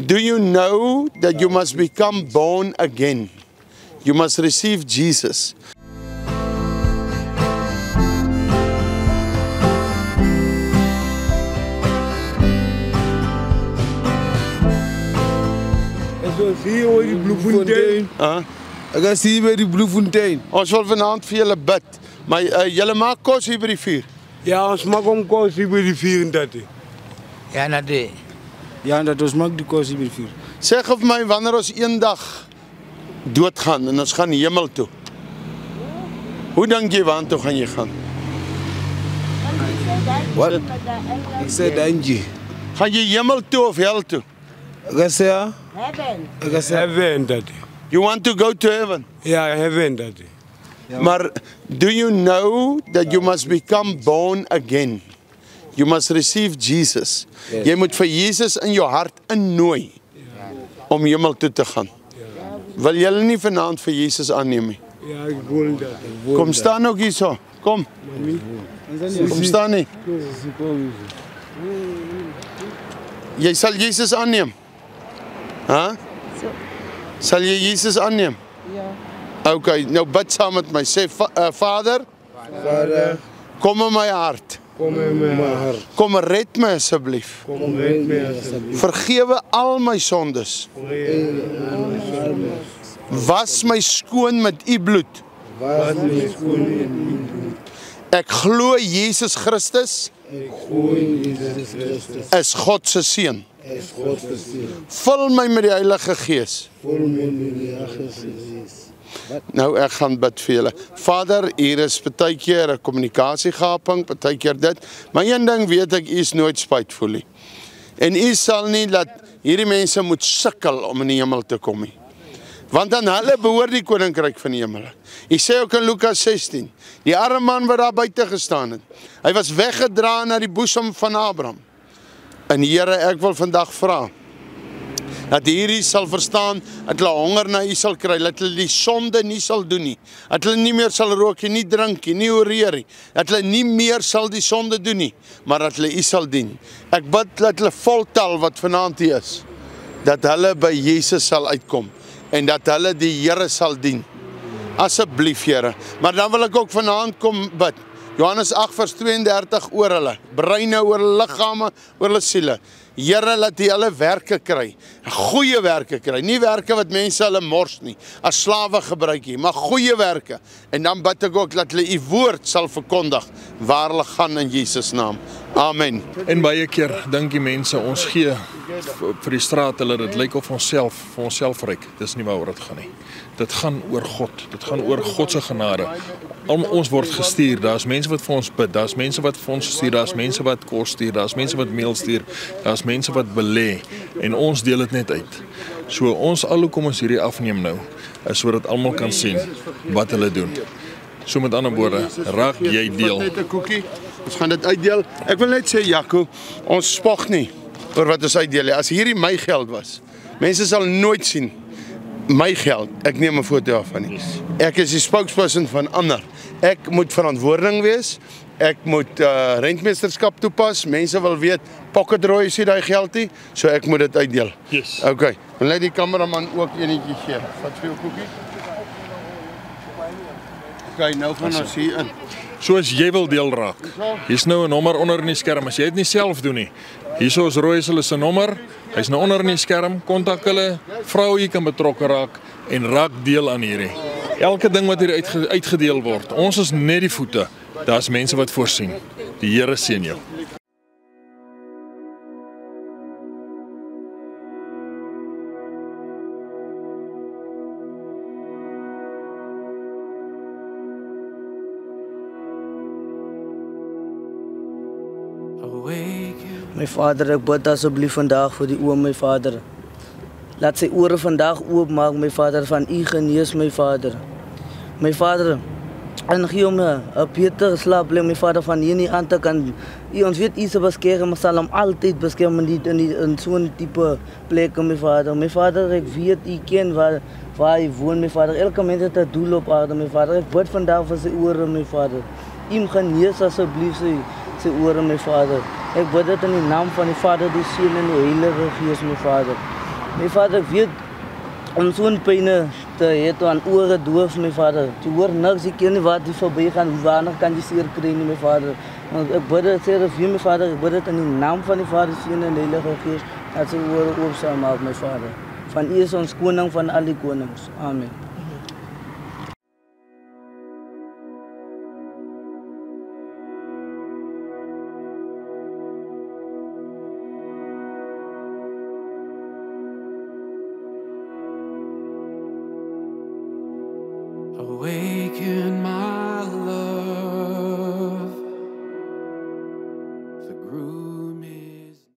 Do you know that you must become born again? You must receive Jesus. Hier hoor die Bloemfontein. Ek is hier by die Bloemfontein. Ons wil vanaand vir julle bid. Maar julle maak kos hier by die vuur. Ja, ons maak om kos hier by die vuur en dat. Ja, nade. Ja, dat ons maak die kos hier by die vuur. Sê vir my wanneer ons eendag doodgaan en ons gaan hemel toe. Hoe dink jy waartoe gaan jy gaan? Wat? Ek sê dankie. Gaan jy hemel toe of hel toe? Ek sê ja. Heaven. Ek sê heaven dat. You want to go to heaven? Ja, heaven dat. Maar do you know that you must become born again? You must receive Jesus. Yes. Jy moet vir Jesus in jou hart innooi om hemel toe te gaan. Wil julle nie vanaand vir Jesus aanneem nie? Ja, ek wil dat. Kom staan ook hier so. Kom. Kom staan nie. Jy sal Jesus aanneem? Huh? Sal jy Jesus aanneem? Ja. Okay, nou bid saam met my. Sê, Vader, Vader, kom in my hart. kom in my hart. Kom red my asseblief. Kom red my asseblief. Vergewe al my sondes. Was my skoon met u bloed. Wat my skoon in u bloed. Ek glo Jesus Christus Ek glo in Jesus Christus. is God se seun. Is God se seun. Vul my met die Heilige Gees. Vol my met die Heilige Gees. Nou ek gaan bid vir julle. Vader, hier is partykeer 'n kommunikasiegaping, partykeer dit, maar een ding weet ek, u is nooit spytvoel nie. En u sal nie laat hierdie mense moet sukkel om in die hemel te kom nie. Want aan hulle behoort die koninkryk van die hemel. U sê ook in Lukas 16, die arme man wat daar buite gestaan het, hy was weggedra na die boesem van Abraham. En Here, ek wil vandag vra dat hierdie sal verstaan, dat hulle honger na u sal kry, dat hulle die sonde nie sal doen nie, dat hulle nie meer sal rook nie drink nie oreer nie, dat hulle nie meer sal die sonde doen nie, maar dat hulle u sal dien. Ek bid dat hulle voltal wat vanaand hier is, dat hulle by Jesus sal uitkom, en dat hulle die Here sal dien. Asseblief Here, maar dan wil ek ook vanaand kom bid, Johannes 8 vers 32 oor hulle, breine, oor hulle liggame, oor hulle siele. Here, laat die hulle werke kry, goeie werke kry, nie werke wat mense hulle mors nie, as slawe gebruik nie, maar goeie werke. En dan bid ek ook dat hulle u woord sal verkondig, waar hulle gaan in Jesus naam. Amen. En baie keer dink die mense, ons gee vir die straat, hulle dit lyk of ons self, vir onsself ryk. Dis nie waaroor dit gaan nie. Dit gaan oor God, dit gaan oor God se genade. Ons word gestuur, daar's mense wat vir ons bid, daar's mense wat vir ons stuur, daar's mense wat kos stuur, daar's mense wat mail stuur, daar's mense wat belê, en ons deel dit net uit. So ons al hoe kom ons hierdie afneem nou, is sodat almal kan sien wat hulle doen. So met ander woorde, raak jy deel. Net 'n koekie. Ons gaan dit uitdeel. Ek wil net sê, Jaco, ons spog nie oor wat ons uitdeel. As hierdie my geld was, mense sal nooit sien my geld. Ek neem 'n foto af van nie. Ek is die spokesperson van ander. Ek moet verantwoording wees. Ek moet rentmeesterskap toepas. Mense wil weet, Pocketroy is nie daai geld nie, so ek moet dit uitdeel. Yes. Okay. En laat die kameraman ook enetjie gee. Wat vir jou koekie? Okay, nou gaan ons hier in. So as jy wil deel raak, hier's nou 'n nommer onder in die skerm, as jy dit nie self doen nie. Hierso is Roy se nommer, hy's nou onder in die skerm, kontak hulle, vra hoe jy kan betrokke raak en raak deel aan hierdie. Elke ding wat hier uitgedeel word, ons is net die voete, daar's mense wat voorsien. Die Here seën jou. My Vader, ek bid asseblief vandag vir die oom, my Vader. Laat sy ore vandag oopmaak, my Vader, van u genees, my Vader. My Vader, en gee hom 'n beter slaap, my Vader, van hier nie aan te kan. Ons weet u se beskerm, maar sal hom altyd beskerm in so'n tipe plek, my Vader. My Vader, ek weet u ken waar hy woon, my Vader. Elke mens het 'n doel op aarde, my Vader. Ek bid vandag vir sy ore, my Vader. U genees asseblief sy ore, my Vader. Ek bid dit in die naam van die Vader, die Seun en die Heilige Gees, my Vader. My vader, ek weet om zo'n pijn te hê aan ore doof, my vader. Je hoort niks, je kent niet wat die voorbij gaan, hoe weinig kan je zeer krijgen, my vader. Want ik bid het, sê vir my vader, ik bid het in die naam van die Vader, Seun en Heilige Gees, dat sy ore oop sal maak, my vader. Van U is ons koning van al die konings. Amen. Awaken my